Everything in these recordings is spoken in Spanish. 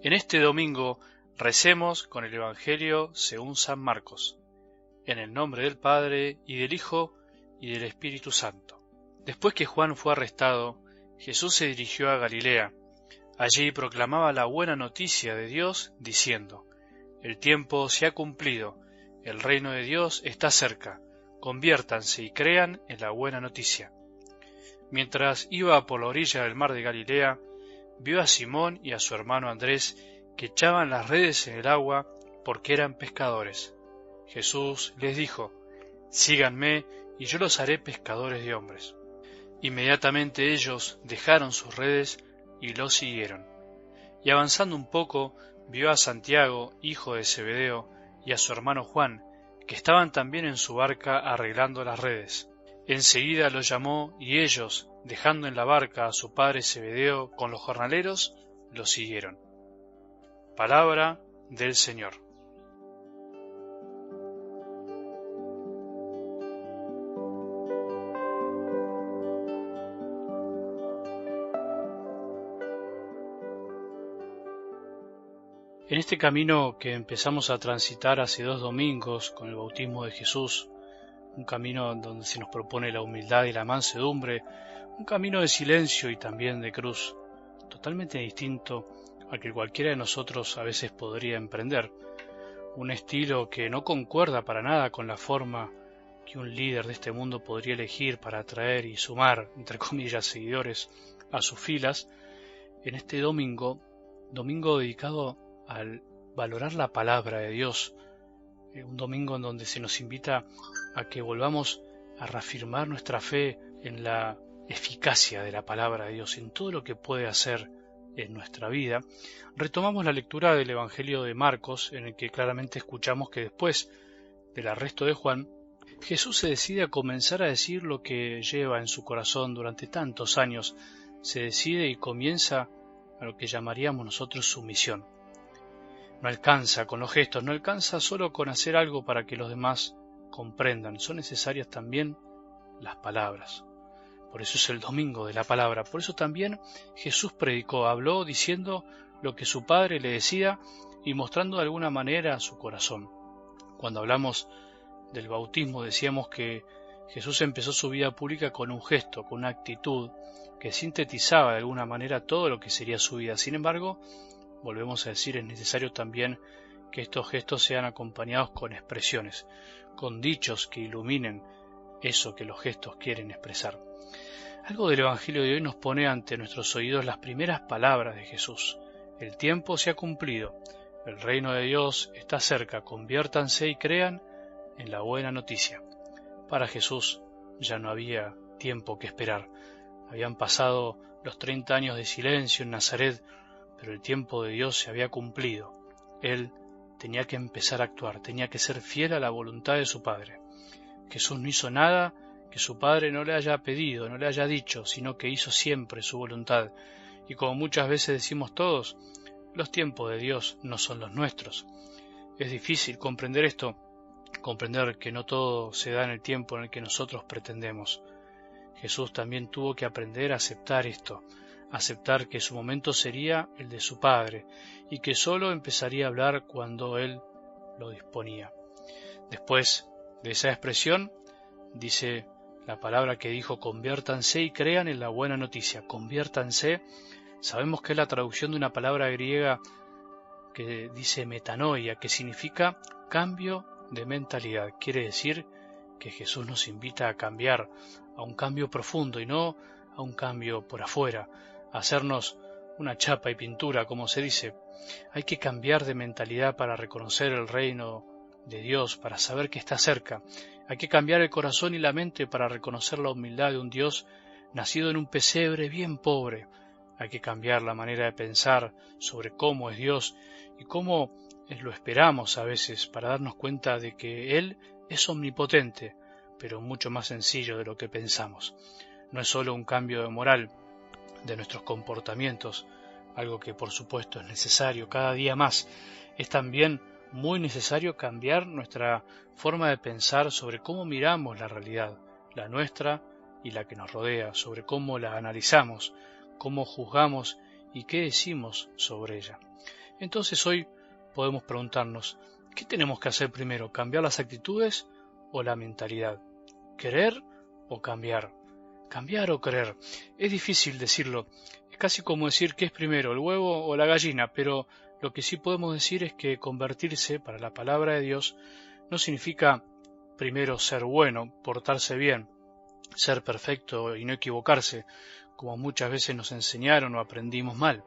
En este domingo recemos con el Evangelio según San Marcos, en el nombre del Padre, y del Hijo, y del Espíritu Santo. Después que Juan fue arrestado, Jesús se dirigió a Galilea. Allí proclamaba la buena noticia de Dios, diciendo: «El tiempo se ha cumplido, el reino de Dios está cerca, conviértanse y crean en la buena noticia». Mientras iba por la orilla del mar de Galilea, vio a Simón y a su hermano Andrés que echaban las redes en el agua porque eran pescadores. Jesús les dijo: «Síganme y yo los haré pescadores de hombres». Inmediatamente ellos dejaron sus redes y lo siguieron. Y avanzando un poco, vio a Santiago, hijo de Zebedeo, y a su hermano Juan, que estaban también en su barca arreglando las redes. Enseguida los llamó, y ellos, dejando en la barca a su padre Zebedeo con los jornaleros, lo siguieron. Palabra del Señor. En este camino que empezamos a transitar hace 2 domingos con el bautismo de Jesús, un camino donde se nos propone la humildad y la mansedumbre, un camino de silencio y también de cruz, totalmente distinto al que cualquiera de nosotros a veces podría emprender, un estilo que no concuerda para nada con la forma que un líder de este mundo podría elegir para atraer y sumar, entre comillas, seguidores a sus filas. En este domingo dedicado al valorar la palabra de Dios, un domingo en donde se nos invita a que volvamos a reafirmar nuestra fe en la eficacia de la palabra de Dios, en todo lo que puede hacer en nuestra vida. Retomamos la lectura del Evangelio de Marcos, en el que claramente escuchamos que después del arresto de Juan, Jesús se decide a comenzar a decir lo que lleva en su corazón durante tantos años. Se decide y comienza a lo que llamaríamos nosotros su misión. No alcanza con los gestos, no alcanza solo con hacer algo para que los demás comprendan. Son necesarias también las palabras. Por eso es el domingo de la palabra. Por eso también Jesús predicó, habló diciendo lo que su Padre le decía y mostrando de alguna manera su corazón. Cuando hablamos del bautismo decíamos que Jesús empezó su vida pública con un gesto, con una actitud que sintetizaba de alguna manera todo lo que sería su vida. Sin embargo, volvemos a decir, es necesario también que estos gestos sean acompañados con expresiones, con dichos que iluminen eso que los gestos quieren expresar. Algo del Evangelio de hoy nos pone ante nuestros oídos las primeras palabras de Jesús. El tiempo se ha cumplido, el reino de Dios está cerca, conviértanse y crean en la buena noticia. Para Jesús ya no había tiempo que esperar. Habían pasado los 30 años de silencio en Nazaret, pero el tiempo de Dios se había cumplido. Él tenía que empezar a actuar, tenía que ser fiel a la voluntad de su Padre. Jesús no hizo nada que su Padre no le haya pedido, no le haya dicho, sino que hizo siempre su voluntad. Y como muchas veces decimos todos, los tiempos de Dios no son los nuestros. Es difícil comprender esto, comprender que no todo se da en el tiempo en el que nosotros pretendemos. Jesús también tuvo que aprender a aceptar esto, aceptar que su momento sería el de su Padre y que solo empezaría a hablar cuando Él lo disponía. Después de esa expresión, dice la palabra que dijo: conviértanse y crean en la buena noticia. Conviértanse, sabemos que es la traducción de una palabra griega que dice metanoia, que significa cambio de mentalidad. Quiere decir que Jesús nos invita a cambiar, a un cambio profundo y no a un cambio por afuera, a hacernos una chapa y pintura, como se dice. Hay que cambiar de mentalidad para reconocer el reino de Dios, para saber que está cerca. Hay que cambiar el corazón y la mente para reconocer la humildad de un Dios nacido en un pesebre bien pobre. Hay que cambiar la manera de pensar sobre cómo es Dios y cómo lo esperamos a veces, para darnos cuenta de que Él es omnipotente, pero mucho más sencillo de lo que pensamos. No es solo un cambio de moral de nuestros comportamientos, algo que por supuesto es necesario cada día más, es también muy necesario cambiar nuestra forma de pensar sobre cómo miramos la realidad, la nuestra y la que nos rodea, sobre cómo la analizamos, cómo juzgamos y qué decimos sobre ella. Entonces hoy podemos preguntarnos, ¿qué tenemos que hacer primero? ¿Cambiar las actitudes o la mentalidad? ¿Querer o cambiar? ¿Cambiar o creer? Es difícil decirlo. Es casi como decir qué es primero, el huevo o la gallina, pero lo que sí podemos decir es que convertirse para la palabra de Dios no significa primero ser bueno, portarse bien, ser perfecto y no equivocarse, como muchas veces nos enseñaron o aprendimos mal.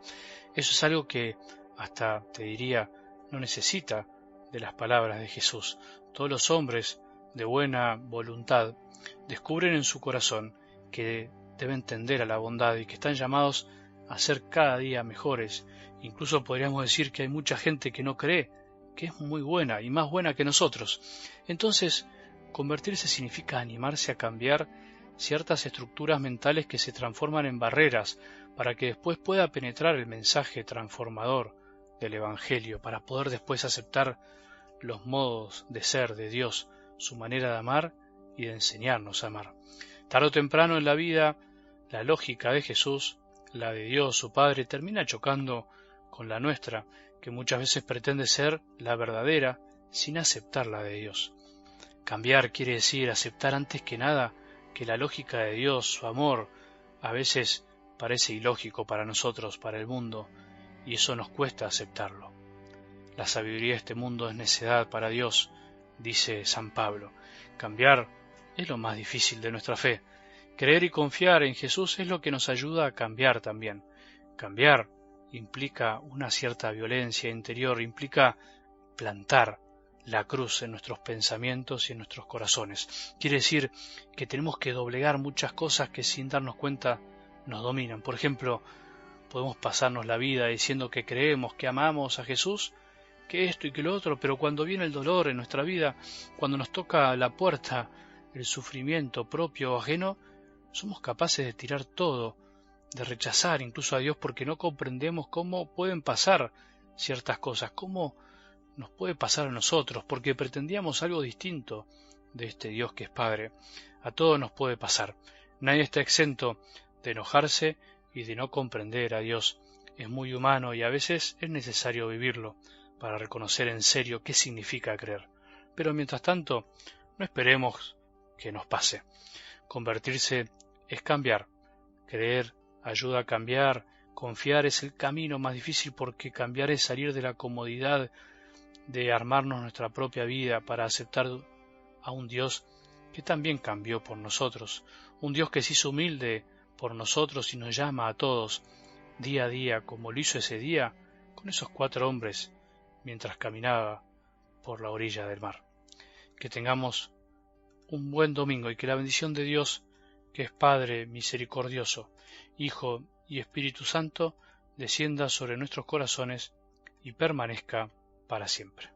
Eso es algo que hasta, te diría, no necesita de las palabras de Jesús. Todos los hombres de buena voluntad descubren en su corazón que deben tender a la bondad y que están llamados a ser cada día mejores. Incluso podríamos decir que hay mucha gente que no cree, que es muy buena y más buena que nosotros. Entonces, convertirse significa animarse a cambiar ciertas estructuras mentales que se transforman en barreras para que después pueda penetrar el mensaje transformador del Evangelio, para poder después aceptar los modos de ser de Dios, su manera de amar y de enseñarnos a amar. Tarde o temprano en la vida, la lógica de Jesús, la de Dios, su Padre, termina chocando con la nuestra, que muchas veces pretende ser la verdadera sin aceptar la de Dios. Cambiar quiere decir aceptar antes que nada que la lógica de Dios, su amor, a veces parece ilógico para nosotros, para el mundo, y eso nos cuesta aceptarlo. La sabiduría de este mundo es necedad para Dios, dice San Pablo. Cambiar es lo más difícil de nuestra fe. Creer y confiar en Jesús es lo que nos ayuda a cambiar también. Cambiar implica una cierta violencia interior, implica plantar la cruz en nuestros pensamientos y en nuestros corazones. Quiere decir que tenemos que doblegar muchas cosas que sin darnos cuenta nos dominan. Por ejemplo, podemos pasarnos la vida diciendo que creemos, que amamos a Jesús, que esto y que lo otro, pero cuando viene el dolor en nuestra vida, cuando nos toca la puerta el sufrimiento propio o ajeno, somos capaces de tirar todo, de rechazar incluso a Dios porque no comprendemos cómo pueden pasar ciertas cosas, cómo nos puede pasar a nosotros, porque pretendíamos algo distinto de este Dios que es Padre. A todos nos puede pasar. Nadie está exento de enojarse y de no comprender a Dios. Es muy humano y a veces es necesario vivirlo para reconocer en serio qué significa creer. Pero mientras tanto, no esperemos que nos pase. Convertirse es cambiar. Creer ayuda a cambiar. Confiar es el camino más difícil porque cambiar es salir de la comodidad de armarnos nuestra propia vida para aceptar a un Dios que también cambió por nosotros, un Dios que se hizo humilde por nosotros y nos llama a todos día a día, como lo hizo ese día con esos 4 hombres mientras caminaba por la orilla del mar. Que tengamos un buen domingo y que la bendición de Dios, que es Padre misericordioso, Hijo y Espíritu Santo, descienda sobre nuestros corazones y permanezca para siempre.